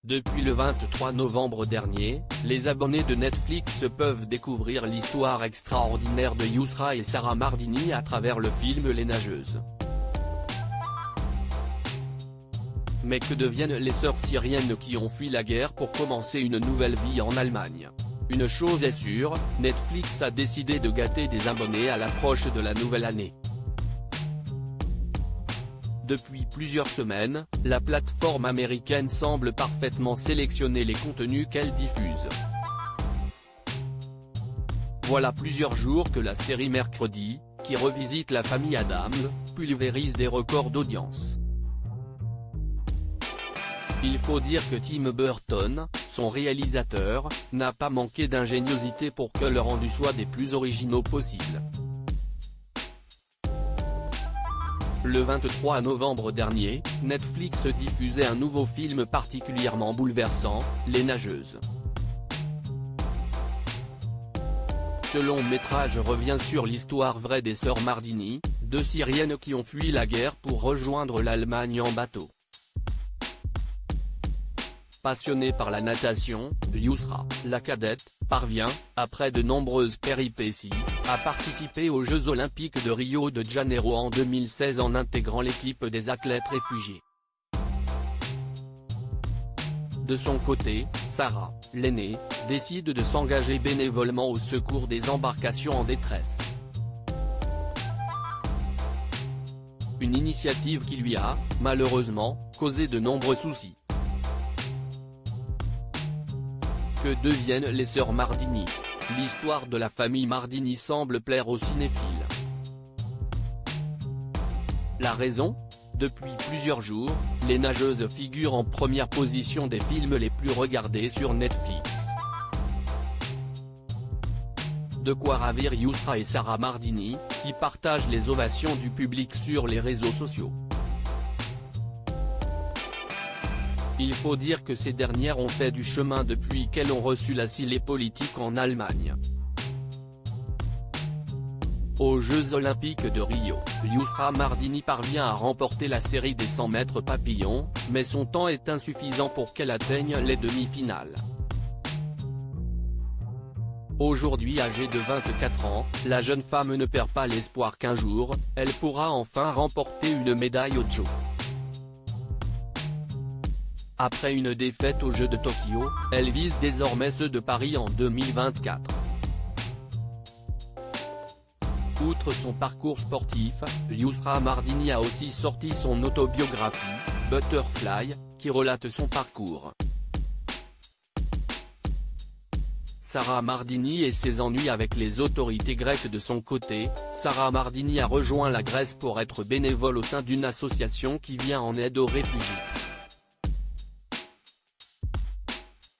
Depuis le 23 novembre dernier, les abonnés de Netflix peuvent découvrir l'histoire extraordinaire de Yousra et Sarah Mardini à travers le film Les Nageuses. Mais que deviennent les sœurs syriennes qui ont fui la guerre pour commencer une nouvelle vie en Allemagne? Une chose est sûre, Netflix a décidé de gâter des abonnés à l'approche de la nouvelle année. Depuis plusieurs semaines, la plateforme américaine semble parfaitement sélectionner les contenus qu'elle diffuse. Voilà plusieurs jours que la série Mercredi, qui revisite la famille Addams, pulvérise des records d'audience. Il faut dire que Tim Burton, son réalisateur, n'a pas manqué d'ingéniosité pour que le rendu soit des plus originaux possibles. Le 23 novembre dernier, Netflix diffusait un nouveau film particulièrement bouleversant, Les Nageuses. Ce long métrage revient sur l'histoire vraie des sœurs Mardini, deux Syriennes qui ont fui la guerre pour rejoindre l'Allemagne en bateau. Passionnée par la natation, Yousra, la cadette, parvient, après de nombreuses péripéties, à participer aux Jeux Olympiques de Rio de Janeiro en 2016 en intégrant l'équipe des athlètes réfugiés. De son côté, Sarah, l'aînée, décide de s'engager bénévolement au secours des embarcations en détresse. Une initiative qui lui a, malheureusement, causé de nombreux soucis. Que deviennent les sœurs Mardini? L'histoire de la famille Mardini semble plaire aux cinéphiles. La raison? Depuis plusieurs jours, Les Nageuses figurent en première position des films les plus regardés sur Netflix. De quoi ravir Yousra et Sarah Mardini, qui partagent les ovations du public sur les réseaux sociaux. Il faut dire que ces dernières ont fait du chemin depuis qu'elles ont reçu l'asile politique en Allemagne. Aux Jeux Olympiques de Rio, Yousra Mardini parvient à remporter la série des 100 mètres papillons, mais son temps est insuffisant pour qu'elle atteigne les demi-finales. Aujourd'hui âgée de 24 ans, la jeune femme ne perd pas l'espoir qu'un jour, elle pourra enfin remporter une médaille aux Jeux. Après une défaite aux Jeux de Tokyo, elle vise désormais ceux de Paris en 2024. Outre son parcours sportif, Yousra Mardini a aussi sorti son autobiographie, Butterfly, qui relate son parcours. Sarah Mardini et ses ennuis avec les autorités grecques. De son côté, Sarah Mardini a rejoint la Grèce pour être bénévole au sein d'une association qui vient en aide aux réfugiés.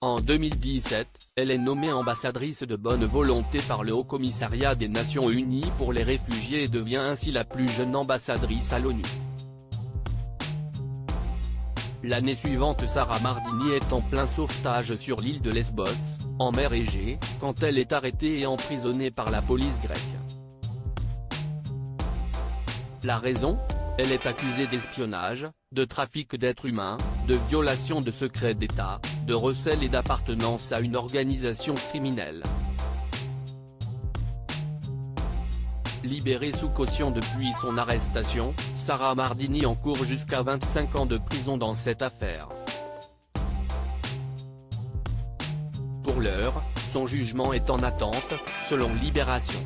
En 2017, elle est nommée ambassadrice de bonne volonté par le Haut-Commissariat des Nations Unies pour les réfugiés et devient ainsi la plus jeune ambassadrice à l'ONU. L'année suivante, Sarah Mardini est en plein sauvetage sur l'île de Lesbos, en mer Égée, quand elle est arrêtée et emprisonnée par la police grecque. La raison? Elle est accusée d'espionnage, de trafic d'êtres humains, de violation de secrets d'État, de recel et d'appartenance à une organisation criminelle. Libérée sous caution depuis son arrestation, Sarah Mardini encourt jusqu'à 25 ans de prison dans cette affaire. Pour l'heure, son jugement est en attente, selon Libération.